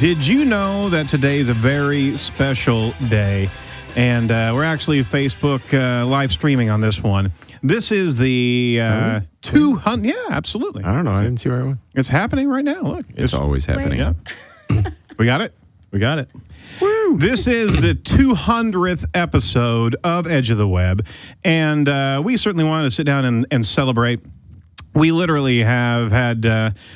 Did you know that today is a very special day? And we're actually Facebook live streaming on this one. This is the 200. Yeah, absolutely. I don't know. I didn't see where I went. It's happening right now. Look. It's always happening. Yeah. We got it? We got it. Woo. This is the 200th episode of Edge of the Web. And we certainly wanted to sit down and celebrate. We literally have had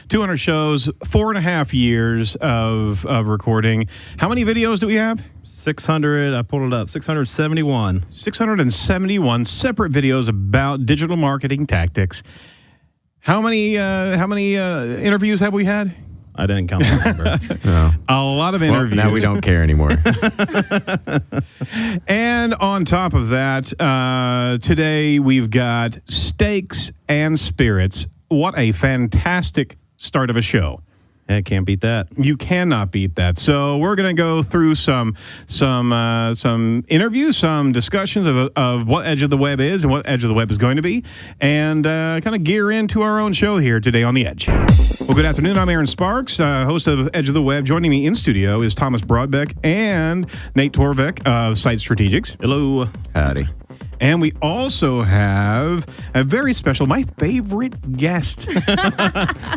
200 shows, 4.5 years of recording. How many videos do we have? 600, I pulled it up, 671. 671 separate videos about digital marketing tactics. How many interviews have we had? I didn't count the number. No. A lot of interviews. Well, now we don't care anymore. And on top of that, today we've got Steaks and Spirits. What a fantastic start of a show. Yeah, can't beat that. You cannot beat that. So we're going to go through some interviews, some discussions of what Edge of the Web is and what Edge of the Web is going to be, and kind of gear into our own show here today on The Edge. Well, good afternoon. I'm Aaron Sparks, host of Edge of the Web. Joining me in studio is Thomas Broadbeck and Nate Torvik of Site Strategics. Hello. Howdy. And we also have a very special, my favorite guest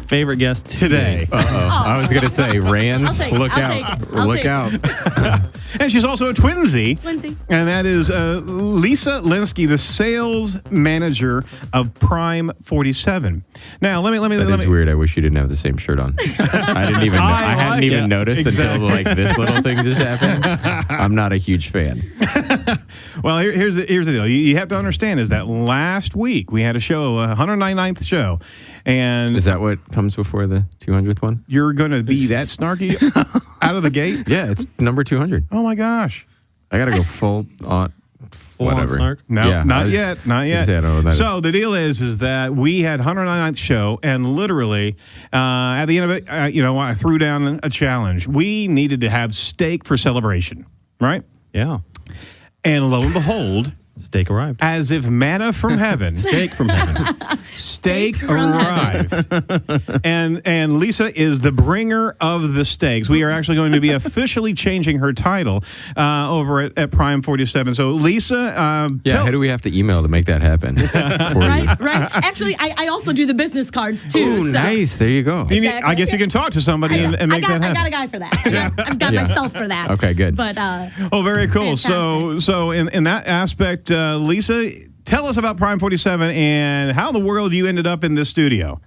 Favorite guest today. Uh-oh. I was going to say, Rand, I'll take it. look I'll out. take it. I'll Look take it. out. And she's also a twinsy. Twinsy. And that is Lisa Linsky, the sales manager of Prime 47. Now, let That is me. weird. I wish you didn't have the same shirt on. I didn't even. I hadn't like even it. noticed Exactly. until like this little thing just happened. I'm not a huge fan. Well, here's the deal. You have to understand is that last week we had a show, 199th show, and Is that what comes before the 200th one? you're going to be that snarky out of the gate? Yeah, it's number 200. Oh my gosh. I got to go full on. on Whatever. snark? No, Yeah, not I was yet. Not yet. gonna say, I don't know what that is. So the deal is that we had 199th show, and literally at the end of it, I threw down a challenge. We needed to have steak for celebration, right? Yeah. And lo and behold, Steak arrived. as if manna from heaven, Steak from heaven. steak arrived. And Lisa is the bringer of the steaks. We are actually going to be officially changing her title over at Prime 47. So Lisa, Yeah, who do we have to email to make that happen? For Right, you? right. Actually, I also do the business cards too. Ooh, so nice. There you go. I guess you can talk to somebody and make that I happen. got a guy for that. I've got Yeah. myself for that. Okay, good. But Oh, very cool. Fantastic. So in that aspect, Lisa, tell us about Prime 47 and how in the world you ended up in this studio.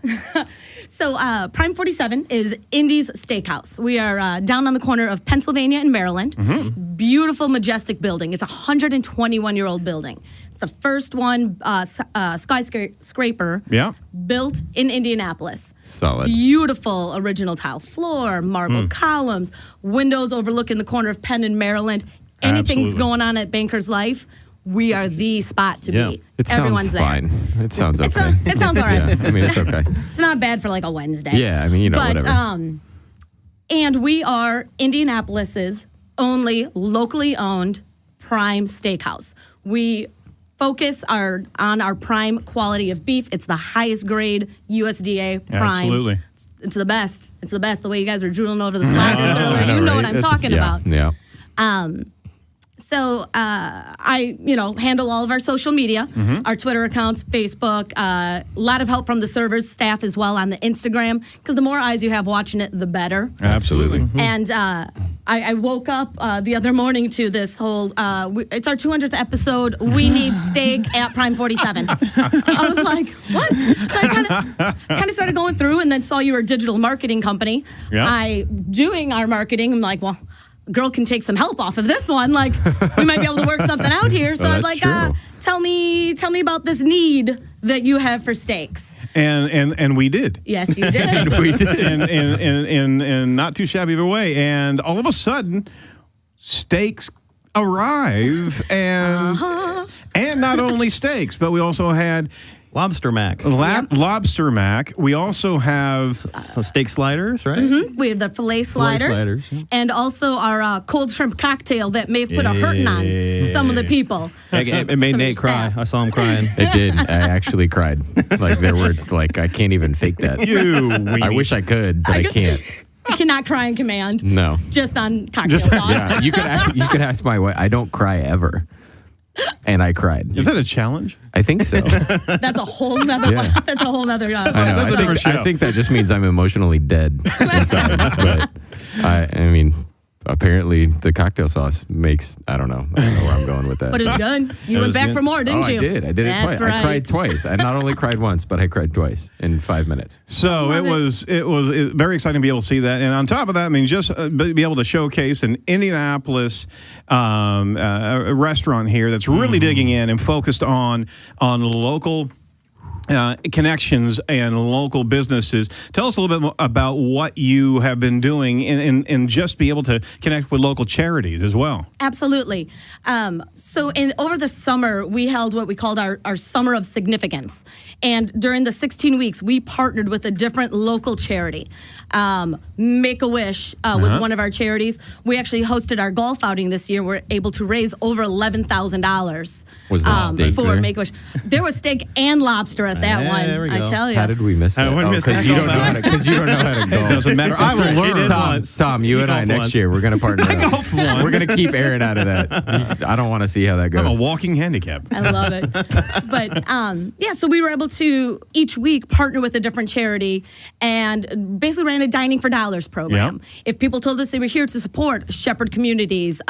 So Prime 47 is Indy's Steakhouse. We are down on the corner of Pennsylvania and Maryland. Mm-hmm. Beautiful, majestic building. It's a 121-year-old building. It's the first one skyscraper Yeah. built in Indianapolis. Solid. Beautiful original tile floor, marble columns, windows overlooking the corner of Penn and Maryland. Anything's Absolutely. going on at Banker's Life, we are the spot to Yeah. be. It sounds Everyone's there. fine. It sounds It's okay. it sounds all right. Yeah, I mean, it's okay. It's not bad for like a Wednesday. Yeah, I mean, but, whatever. And we are Indianapolis's only locally owned Prime Steakhouse. We focus on our prime quality of beef. It's the highest grade USDA prime. Absolutely. It's the best. It's the best. The way you guys were drooling over the sliders earlier, I know, you know right? what I'm It's- talking yeah, about. Yeah. So I, handle all of our social media, our Twitter accounts, Facebook, a lot of help from the servers, staff as well on the Instagram, because the more eyes you have watching it, the better. Absolutely. And I woke up the other morning to this whole, it's our 200th episode, we need steak at Prime 47. I was like, what? So I kind of started going through and then saw you were a digital marketing company. Yeah. Doing our marketing, I'm like, well, girl can take some help off of this one. Like, we might be able to work something out here. So Well, I'd that's like, true. tell me about this need that you have for steaks. And we did. Yes, you did. We did. in not too shabby of a way. And all of a sudden, steaks arrive, and not only steaks, but we also had Lobster mac. lobster mac. We also have So steak sliders, right? We have the filet sliders, sliders, yeah. and also our cold shrimp cocktail that may have put a hurting on some of the people. It made Some of Nate your cry. staff. I saw him crying. It did. I actually cried. Like there were I can't even fake that. you. I wish I could, but I can't. I cannot cry on command. No. Just on cocktail sauce. Yeah, you could ask my wife. I don't cry ever, and I cried. Is that a challenge? I think so. That's a whole nother. Yeah. That's a whole nother. I know. That's a different show. I think that just means I'm emotionally dead inside. But I mean, apparently the cocktail sauce makes. I don't know where I'm going with that. But it was good. You went was back good. for more, didn't you? I did. I did it That's twice. Right. I cried twice. I not only cried once, but I cried twice in 5 minutes. So it was very exciting to be able to see that, and on top of that, I mean, just be able to showcase an Indianapolis a restaurant here that's really digging in and focused on local connections and local businesses. Tell us a little bit more about what you have been doing and just be able to connect with local charities as well. Absolutely. So over the summer, we held what we called our Summer of Significance. And during the 16 weeks, we partnered with a different local charity. Make-A-Wish was one of our charities. We actually hosted our golf outing this year. We're able to raise over $11,000 Was there steak for there? Make-A-Wish. There was steak and lobster at that one, There we I go. tell you. How did we miss that? we missed Because that you golf don't know how to. Because you don't know how to It golf. doesn't matter. I will He learn. did once. Tom, you He and I golfed next once. year we're gonna partner. up. golfed once. We're gonna keep Aaron out of that. I don't want to see how that I'm a goes. walking handicap. I love it. But so we were able to each week partner with a different charity and basically ran a Dining for Dollars program. Yep. If people told us they were here to support Shepherd Communities,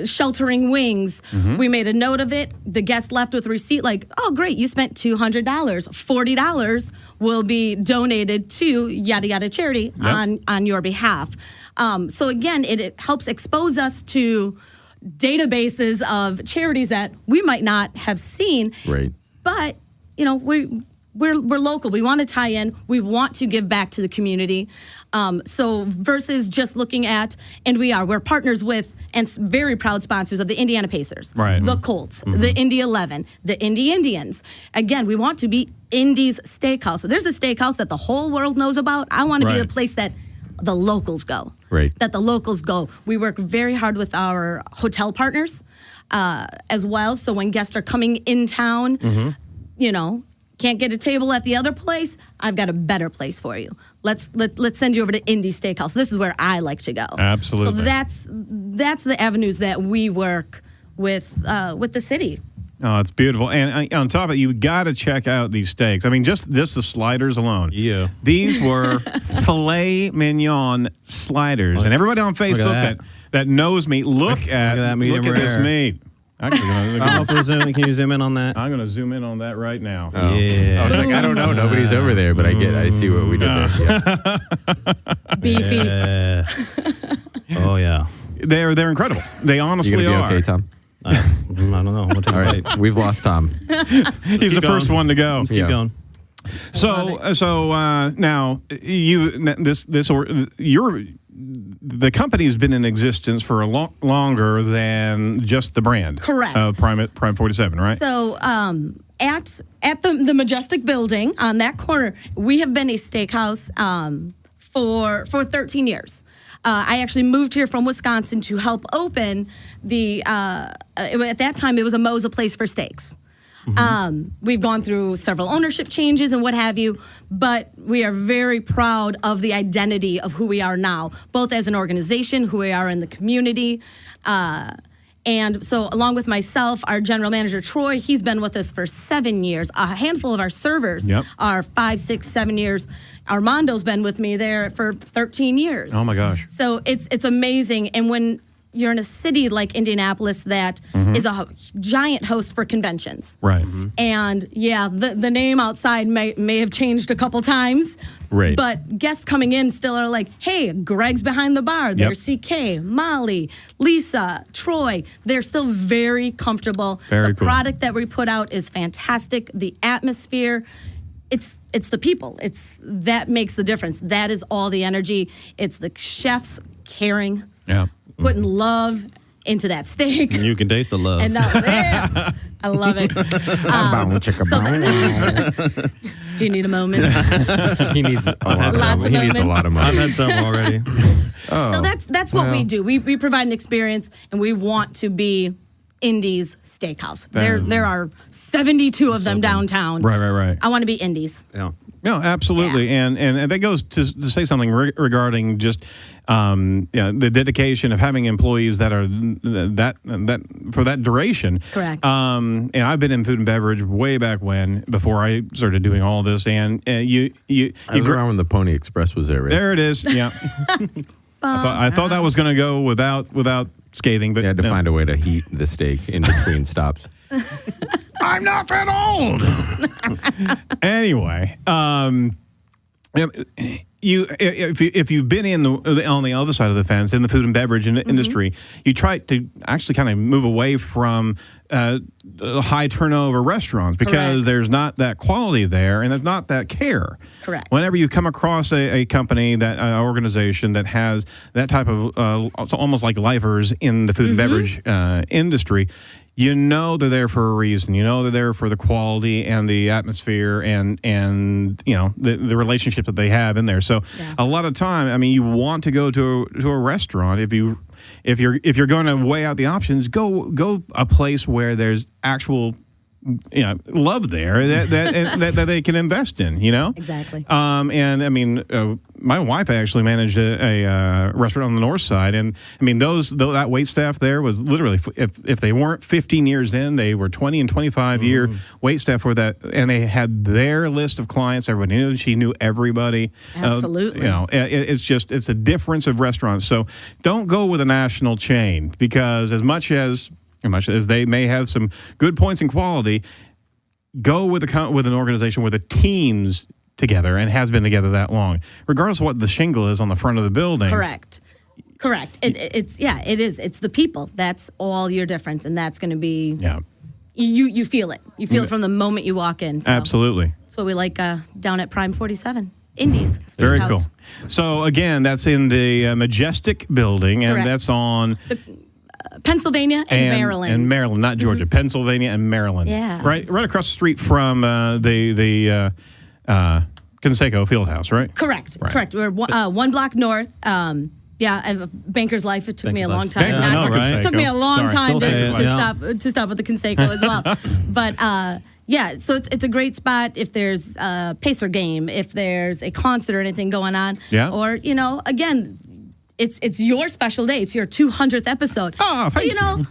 Sheltering Wings, we made a note of it. The guest left with a receipt like, oh, great, you spent $200. $40 will be donated to yada yada charity on your behalf. So again, it helps expose us to databases of charities that we might not have seen. Right. But, you know, we're local. We want to tie in. We want to give back to the community. So versus just looking at, and we're partners with and very proud sponsors of the Indiana Pacers, Right. the Colts, the Indy 11, the Indy Indians. Again, we want to be Indy's steakhouse. So there's a steakhouse that the whole world knows about. I want to be Right. the place that the locals go. Right. That the locals go. We work very hard with our hotel partners as well. So when guests are coming in town, you know, can't get a table at the other place, I've got a better place for you. Let's send you over to Indy Steakhouse. This is where I like to go. Absolutely. So that's the avenues that we work with the city. Oh, it's beautiful. And on top of it, you got to check out these steaks. I mean, just the sliders alone. Yeah. These were filet mignon sliders. And everybody on Facebook that. that knows me, look at that medium this rare. meat. Actually, Can you zoom in on that? I'm going to zoom in on that right now. Oh. Yeah. I was like, I don't know. Nobody's over there, but I see what we did there. Yeah. Beefy. Oh, yeah. They're incredible. They You honestly gonna be are. okay, Tom? I don't know. We'll take All a right, bite. we've lost Tom. He's the first one to go. Keep Yeah. going. So now the company's been in existence for a longer than just the brand. Correct. Prime 47, right? So at the Majestic Building on that corner, we have been a steakhouse for 13 years. I actually moved here from Wisconsin to help open at that time it was a Moza place for steaks. We've gone through several ownership changes and what have you, but we are very proud of the identity of who we are now, both as an organization, who we are in the community. And so along with myself, our general manager, Troy, he's been with us for 7 years. A handful of our servers are 5, 6, 7 years. Armando's been with me there for 13 years. Oh, my gosh. So it's amazing. And when you're in a city like Indianapolis that is a giant host for conventions. Right. And yeah, the name outside may have changed a couple times. Right. But guests coming in still are like, hey, Greg's behind the bar. There's CK, Molly, Lisa, Troy. They're still very comfortable. Very the cool. product that we put out is fantastic. The atmosphere, it's the people. That makes the difference. That is all the energy. It's the chefs caring, Yeah. putting love into that steak. You can taste the love. And yeah, I love it. Do you need a moment? He needs a lot. Lots of He needs a moments. lot of I've money. had some already. So that's what we well. do. We provide an experience, and we want to be Indies Steakhouse. There are 72 of them downtown. Right. I want to be Indies. Yeah. No, absolutely, and that goes to say something regarding just the dedication of having employees that are that for that duration. Correct. And I've been in food and beverage way back when, before I started doing all this, and you I was around when the Pony Express was there, right? there it is. Yeah, I thought that was going to go without scathing, but You had to find a way to heat the steak in between stops. I'm not that old. Anyway, if you've been on the other side of the fence in the food and beverage industry, you try to actually kind of move away from high turnover restaurants, because Correct. there's not that quality there and there's not that care. Correct. Whenever you come across a company, that organization that has that type of almost like lifers in the food and beverage industry, you know they're there for a reason. You know they're there for the quality and the atmosphere and the relationship that they have in there. So a lot of time, I mean, you want to go to a restaurant if you're going to weigh out the options. Go a place where there's actual love there that they can invest in. Exactly. And I mean, my wife actually managed a restaurant on the north side, and I mean that wait staff there was literally, if they weren't 15 years in, they were 20 and 25 year wait staff for that, and they had their list of clients. Everybody knew, she knew everybody. Absolutely. It's a difference of restaurants. So don't go with a national chain, because as much as they may have some good points in quality, go with an organization where the team's together and has been together that long, regardless of what the shingle is on the front of the building. Correct. It is. It's the people. That's all your difference, and that's going to be. Yeah. You feel it. You feel it from the moment you walk in. So Absolutely. That's what we like down at Prime 47. Indies. Very Steakhouse. cool. So again, that's in the Majestic building, and Correct. that's on Pennsylvania and Maryland. And Maryland, not Georgia. Pennsylvania and Maryland. Yeah. Right across the street from the Conseco Fieldhouse, right? Correct. Right. Correct. We're one block north. Banker's Life. It took me a long Banker's time. Life. not I know, to- right? It took me a long Sorry. time Still say it, yeah. to stop at the Conseco as well. But so it's a great spot if there's a Pacer game, if there's a concert or anything going on. Yeah. Or again. It's your special day. It's your 200th episode. Oh, so thank you.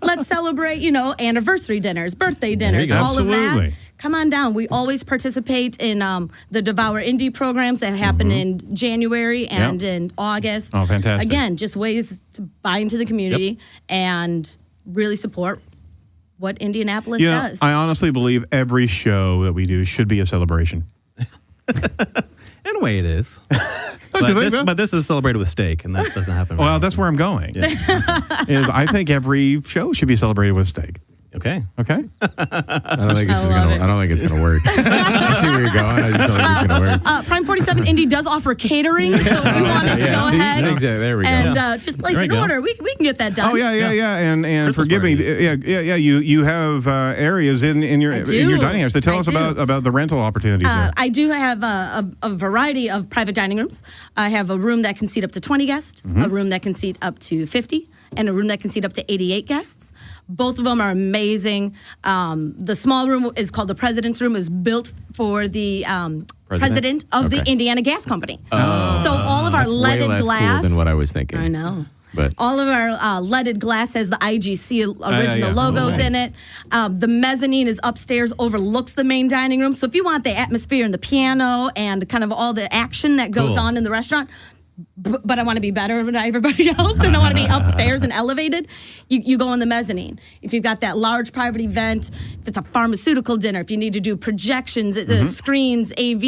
let's celebrate. Anniversary dinners, birthday dinners, go. all of Absolutely. that. Come on down. We always participate in the Devour Indie programs that happen in January and in August. Oh, fantastic. Again, just ways to buy into the community and really support what Indianapolis does. I honestly believe every show that we do should be a celebration. In a way, it is. Don't you think so? But this is celebrated with steak, and that doesn't happen. Well, that's where I'm going. Is I think every show should be celebrated with steak. Okay. Okay. I don't think love it. I don't think it's gonna work. I see where you're going. I just don't think it's gonna work. Prime 47 Indie does offer catering, so if you wanted to go see? ahead Exactly. There we go. and just place There an we go. order, we can get that done. Oh yeah. And Christmas forgive me. parties. Yeah. You have areas in your I in do. your dining house. So tell I us do. about the rental opportunities there. I do have a variety of private dining rooms. I have a room that can seat up to 20 guests, a room that can seat up to 50, and a room that can seat up to 88 guests. Both of them are amazing. The small room is called the President's Room. It was built for the president of the Okay. Indiana Gas Company. So all of our That's way leaded less glass. cool than what I was thinking. I know. But All of our leaded glass has the IGC original yeah. logos Oh, in nice. it. The mezzanine is upstairs, overlooks the main dining room. So if you want the atmosphere and the piano and kind of all the action that goes Cool. on in the restaurant, but I want to be better than everybody else and I want to be upstairs and elevated, you go on the mezzanine. If you've got that large private event, if it's a pharmaceutical dinner, if you need to do projections, screens, AV,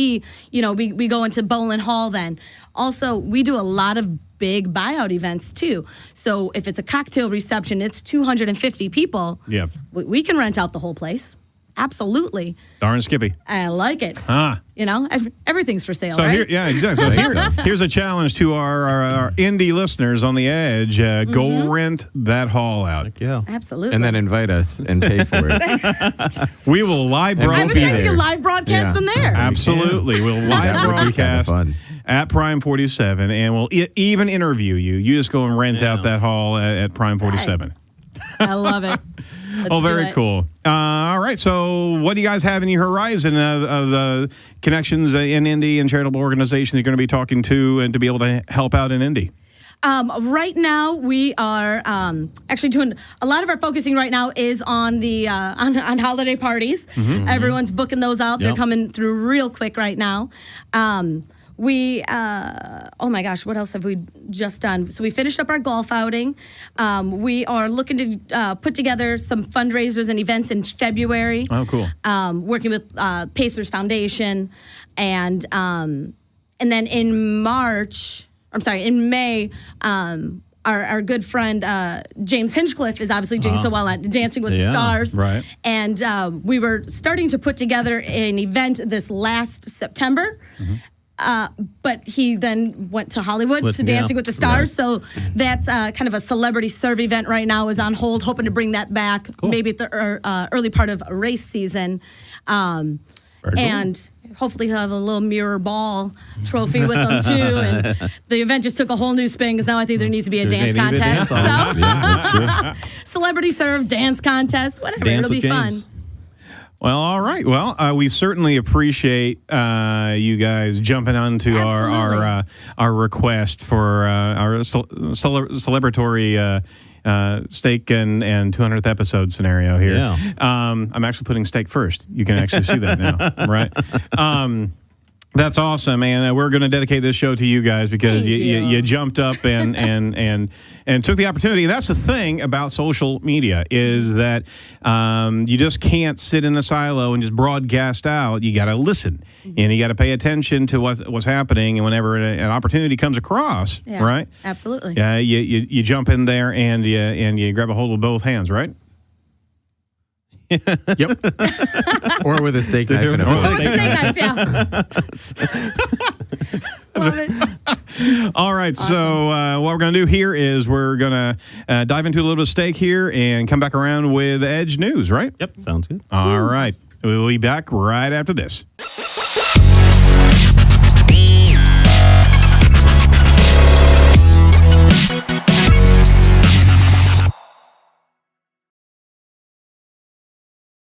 we go into Bolin Hall then. Also, we do a lot of big buyout events too. So if it's a cocktail reception, it's 250 people. Yeah. We can rent out the whole place. Absolutely. Darn Skippy. I like it. Ah. Everything's for sale, So right? exactly. So here's a challenge to our indie listeners on the edge. Go rent that hall out. Yeah. Absolutely. and then invite us and pay for it. We will live And I we'll was be broadcast. thinking there. live broadcast Yeah. from there. Absolutely. We'll live That would be kinda broadcast fun. at Prime 47, and we'll even interview you. You just go and rent out that hall at Prime 47. I love it. Oh, very cool. All right. So, what do you guys have in your horizon of connections in Indy and charitable organizations you're going to be talking to and to be able to help out in Indy? Right now, we are actually doing a lot of our focusing right now is on the on holiday parties. Everyone's booking those out. They're coming through real quick right now. We, oh my gosh, what else have we just done? So we finished up our golf outing. We are looking to put together some fundraisers and events in February. Oh, cool. Working with Pacers Foundation. And then in May, our good friend James Hinchcliffe is obviously doing so well at Dancing with the Stars. Right. And we were starting to put together an event this last September. But he then went to Hollywood to Dancing with the Stars. So that's kind of a celebrity serve event right now is on hold, hoping to bring that back maybe at the early part of race season. And hopefully he'll have a little mirror ball trophy with him too. And the event just took a whole new spin because now I think there needs to be a dance contest. Celebrity serve, dance contest, whatever. It'll be fun. Well, all right. Well, we certainly appreciate you guys jumping onto our request for our celebratory steak and 200th episode scenario here. Yeah. I'm actually putting steak first. You can actually see that now, right? That's awesome, man. We're going to dedicate this show to you guys because you jumped up and took the opportunity. And that's the thing about social media is that you just can't sit in a silo and just broadcast out. You got to listen and you got to pay attention to what's happening. And whenever an opportunity comes across, right? Absolutely. Yeah, you jump in there and you grab a hold with both hands, right? Yep. Or with a steak knife and a Or fork. with a steak knife, Love it. All right, so what we're going to do here is we're going to dive into a little bit of steak here and come back around with Edge News, right? Yep, sounds good. All right. We'll be back right after this.